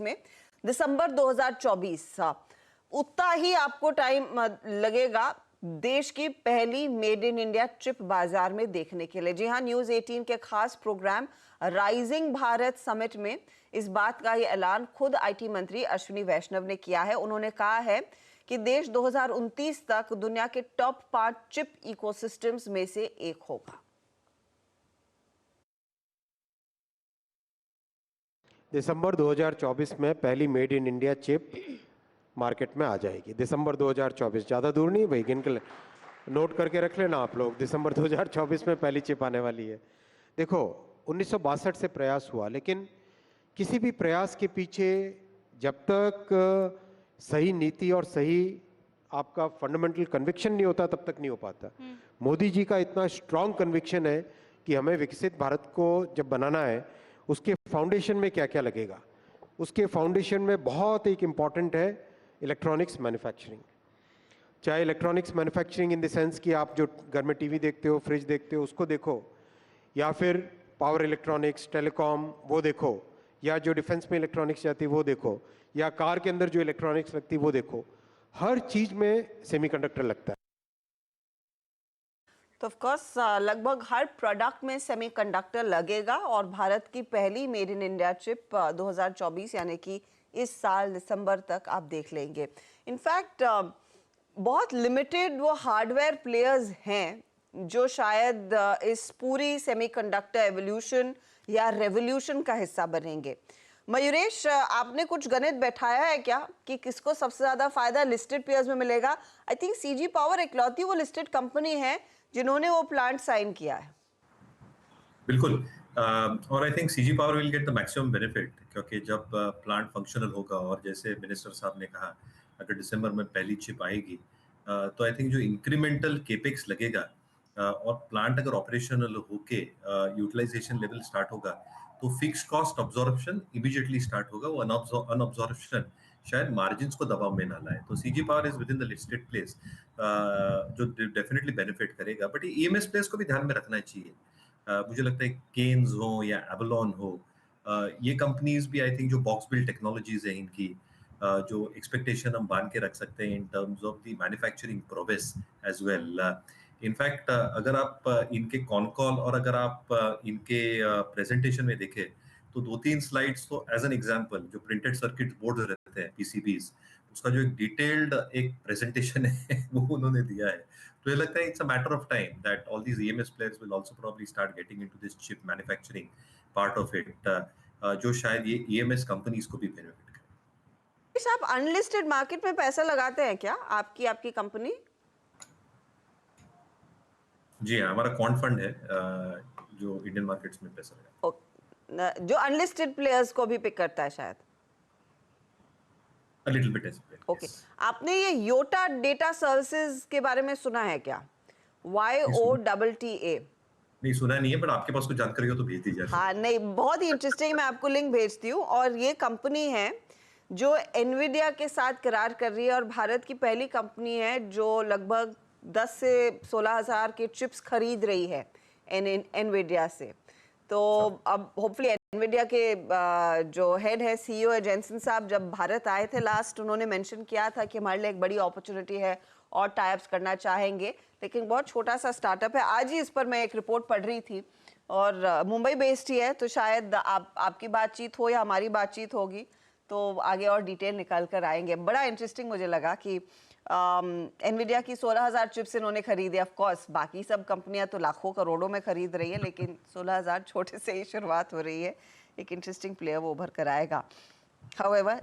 में दिसंबर 2024 उतना ही आपको टाइम लगेगा देश की पहली मेड इन इंडिया चिप बाजार में देखने के लिए। जी हाँ, न्यूज 18 के खास प्रोग्राम राइजिंग भारत समिट में इस बात का ही ऐलान खुद आईटी मंत्री अश्विनी वैष्णव ने किया है। उन्होंने कहा है कि देश 2029 तक दुनिया के टॉप 5 चिप इकोसिस्टम्स में से एक होगा। दिसंबर 2024 में पहली made in India chip market में आ जाएगी। दिसंबर 2024, ज़्यादा दूर नहीं भाई, गिन के नोट करके रख लेना आप लोग। दिसंबर 2024 में पहली चिप आने वाली है। देखो 1962 से प्रयास हुआ, लेकिन किसी भी प्रयास के पीछे जब तक सही नीति और सही आपका फंडामेंटल कन्विक्शन नहीं होता तब तक नहीं हो पाता। मोदी जी का इतना स्ट्रांग कन्विक्शन है कि हमें विकसित भारत को जब बनाना है, उसके फाउंडेशन में क्या क्या लगेगा। उसके फाउंडेशन में बहुत एक इम्पॉर्टेंट है इलेक्ट्रॉनिक्स मैन्युफैक्चरिंग। चाहे electronics manufacturing in the sense कि आप जो घर में टीवी देखते हो, फ्रिज देखते हो, उसको देखो, या फिर पावर इलेक्ट्रॉनिक्स, टेलीकॉम वो देखो, या जो डिफेंस में इलेक्ट्रॉनिक्स जाती है वो देखो, या कार के अंदर जो इलेक्ट्रॉनिक्स लगती है वो देखो। हर चीज में सेमीकंडक्टर लगता है। तो ऑफ कोर्स लगभग हर प्रोडक्ट में सेमीकंडक्टर लगेगा और भारत की पहली मेड इन इंडिया चिप 2024 यानी कि इस साल दिसंबर तक आप देख लेंगे। इनफैक्ट बहुत लिमिटेड वो हार्डवेयर प्लेयर्स हैं जो शायद इस पूरी सेमीकंडक्टर एवोल्यूशन या रेवोल्यूशन का हिस्सा बनेंगे। मयूरेश, आपने कुछ गणित बैठाया है क्या कि किसको सबसे ज्यादा फायदा लिस्टेड प्लेयर्स में मिलेगा? आई थिंक सीजी पावर इकलौती वो लिस्टेड कंपनी है जिन्होंने वो प्लांट साइन किया है। बिल्कुल, और I think CG power will get the maximum benefit, क्योंकि जब प्लांट फंक्शनल होगा और जैसे मिनिस्टर साहब ने कहा अगर दिसंबर में पहली चिप आएगी तो आई थिंक जो इंक्रीमेंटल केपेक्स लगेगा और प्लांट अगर ऑपरेशनल होके यूटिलाइजेशन लेवल स्टार्ट होगा तो fix cost absorption immediately start होगा। वो अनअब्जॉर्प्शन शायद मार्जिन्स को दबाव में ना लाए। तो CG power is with in the listed place जो डेफिनेटली बेनिफिट करेगा। बट ईएमएस प्लेस को भी ध्यान में रखना चाहिए। मुझे लगता है केन्स हो या एवलॉन हो, ये कंपनीज भी आई थिंक जो बॉक्स बिल्ड टेक्नोलॉजीज है इनकी, जो एक्सपेक्टेशन हम बांध के रख सकते हैं in terms of the manufacturing progress as well. In fact अगर आप इनके कॉनकॉल और अगर आप इनके प्रेजेंटेशन में देखें तो 2-3 स्लाइड्स तो एज एन एग्जांपल जो प्रिंटेड सर्किट बोर्ड रहते हैं पीसीबीज, उसका जो एक डिटेल्ड एक प्रेजेंटेशन है वो उन्होंने दिया है। तो ये लगता है it's a matter of time that all these EMS players will also probably start getting into this chip manufacturing part of it, जो शायद ये ईएमएस कंपनीज को भी बेनिफिट करे। आप अनलिस्टेड मार्केट में पैसा लगाते हैं क्या आपकी कंपनी? जी हाँ, हमारा क्वांट फंड है जो इंडियन मार्केट्स में पैसा लगाता है, जो अनलिस्टेड प्लेयर्स को भी पिक करता है शायद। A little bit as well. Okay, आपने ये योटा डेटा सर्विसेज के बारे में सुना है क्या? YOTTA। नहीं सुना नहीं है, बट आपके पास कुछ जानकारी हो तो भेज दीजिए। हाँ नहीं, बहुत ही इंटरेस्टिंग, मैं आपको लिंक भेजती हूँ। और ये कंपनी है जो एनवीडिया के साथ करार कर रही है और भारत की पहली कंपनी है जो लगभग 10 से 16 हज़ार के चिप्स खरीद रही है एनवीडिया से। तो अब होपफुली एनवीडिया के जो हेड है सीईओ है जेंसन साहब, जब भारत आए थे लास्ट, उन्होंने मेंशन किया था कि हमारे लिए एक बड़ी अपॉर्चुनिटी है और टाइप्स करना चाहेंगे, लेकिन बहुत छोटा सा स्टार्टअप है। आज ही इस पर मैं एक रिपोर्ट पढ़ रही थी और मुंबई बेस्ड ही है, तो शायद आपकी बातचीत हो या हमारी बातचीत होगी तो आगे और डिटेल निकाल कर आएंगे। बड़ा इंटरेस्टिंग मुझे लगा कि एनवीडिया की 16,000 चिप्स इन्होंने खरीदी। ऑफ कोर्स बाकी सब कंपनियां तो लाखों करोड़ों में खरीद रही है, लेकिन 16,000 छोटे से ही शुरुआत हो रही है। एक इंटरेस्टिंग प्लेयर वो उभर कर आएगा। हाउएवर